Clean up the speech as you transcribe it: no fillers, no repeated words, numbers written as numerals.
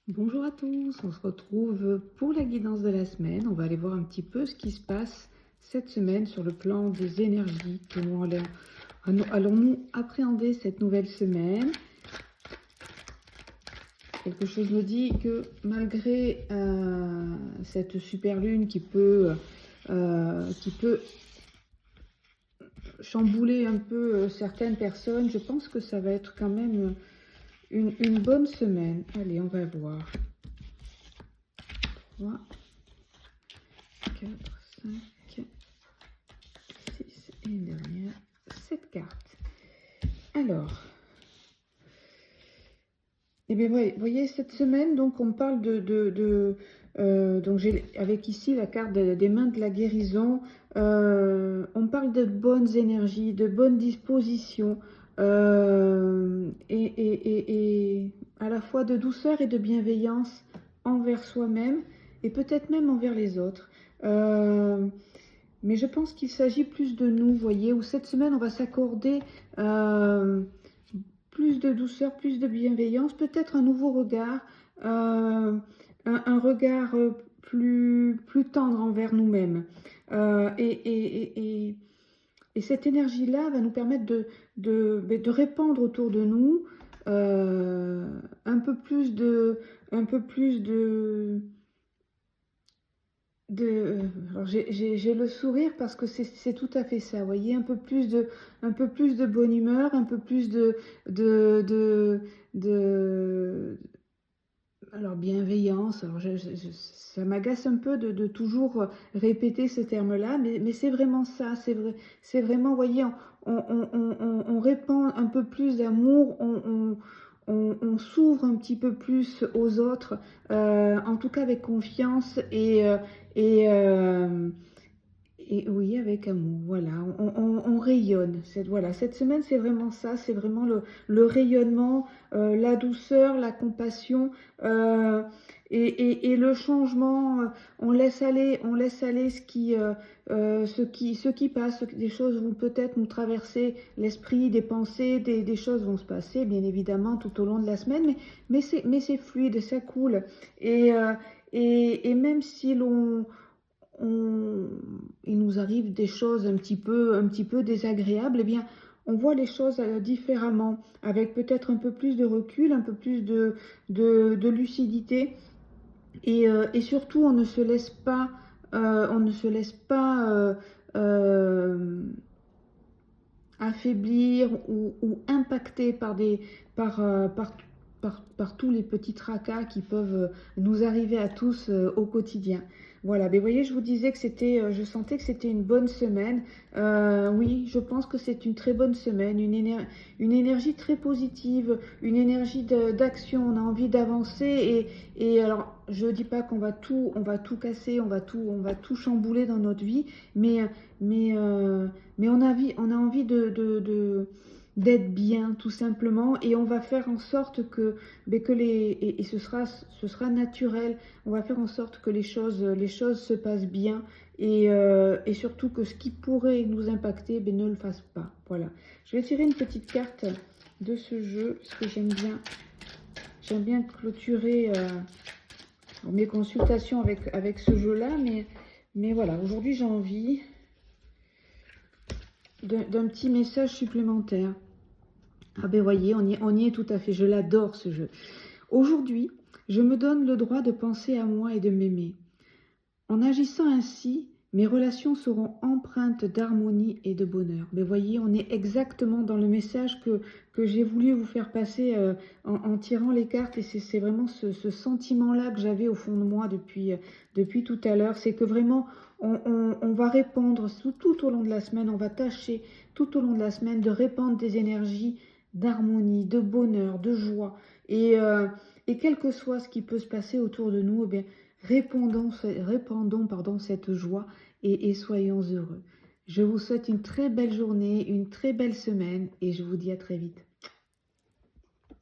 Bonjour à tous, on se retrouve pour la guidance de la semaine. On va aller voir un petit peu ce qui se passe cette semaine sur le plan des énergies. Comment allons-nous appréhender cette nouvelle semaine? Quelque chose me dit que malgré cette super lune qui peut chambouler un peu certaines personnes, je pense que ça va être quand même une bonne semaine. Allez, on va voir. 3, 4, 5, 6 et une dernière, 7 cartes. Alors, eh bien, vous voyez, cette semaine, donc, on parle donc, j'ai avec ici la carte des mains de la guérison. On parle de bonnes énergies, de bonnes dispositions, et à la fois de douceur et de bienveillance envers soi-même et peut-être même envers les autres. Mais je pense qu'il s'agit plus de nous, vous voyez, où cette semaine, on va s'accorder plus de douceur, plus de bienveillance, peut-être un nouveau regard, un regard plus tendre envers nous-mêmes. Euh, et, et, et, et cette énergie-là va nous permettre de répandre autour de nous un peu plus alors j'ai le sourire parce que c'est tout à fait ça, vous voyez, un peu plus de bonne humeur, un peu plus de, de, de, alors bienveillance. Alors ça m'agace un peu de toujours répéter ce terme-là, mais c'est vraiment ça, c'est vraiment, vous voyez, on répand un peu plus d'amour, on s'ouvre un petit peu plus aux autres, en tout cas avec confiance et, euh, et oui, avec amour, voilà, on rayonne. Cette semaine, c'est vraiment ça, c'est vraiment le rayonnement, la douceur, la compassion et le changement. On laisse aller ce qui passe. Des choses vont peut-être nous traverser l'esprit, des pensées, des choses vont se passer, bien évidemment, tout au long de la semaine, mais c'est fluide, ça coule. Et, euh, et même si il nous arrive des choses un petit peu désagréables, eh bien, on voit les choses différemment, avec peut-être un peu plus de recul, un peu plus de lucidité, et surtout, on ne se laisse pas affaiblir ou impacter par tous les petits tracas qui peuvent nous arriver à tous au quotidien. Voilà, mais vous voyez, je vous disais que je sentais que c'était une bonne semaine. Oui, je pense que c'est une très bonne semaine, une énergie très positive, une énergie d'action. On a envie d'avancer et alors, je ne dis pas on va tout casser, on va tout chambouler dans notre vie, mais mais, euh, mais on a envie d'être bien, tout simplement, et on va faire en sorte et ce sera naturel. On va faire en sorte que les choses se passent bien et surtout que ce qui pourrait nous impacter ne le fasse pas. Voilà. Je vais tirer une petite carte de ce jeu parce que j'aime bien clôturer mes consultations avec ce jeu-là, mais voilà, aujourd'hui j'ai envie d'un petit message supplémentaire. Ah ben voyez, on y est tout à fait, je l'adore ce jeu. Aujourd'hui, je me donne le droit de penser à moi et de m'aimer. En agissant ainsi, mes relations seront empreintes d'harmonie et de bonheur. Mais voyez, on est exactement dans le message que j'ai voulu vous faire passer en tirant les cartes. Et c'est vraiment ce sentiment-là que j'avais au fond de moi depuis tout à l'heure. C'est que vraiment, on va répandre tout au long de la semaine, on va tâcher tout au long de la semaine de répandre des énergies d'harmonie, de bonheur, de joie. Et quel que soit ce qui peut se passer autour de nous, eh bien, répandons pardon, cette joie et soyons heureux. Je vous souhaite une très belle journée, une très belle semaine et je vous dis à très vite.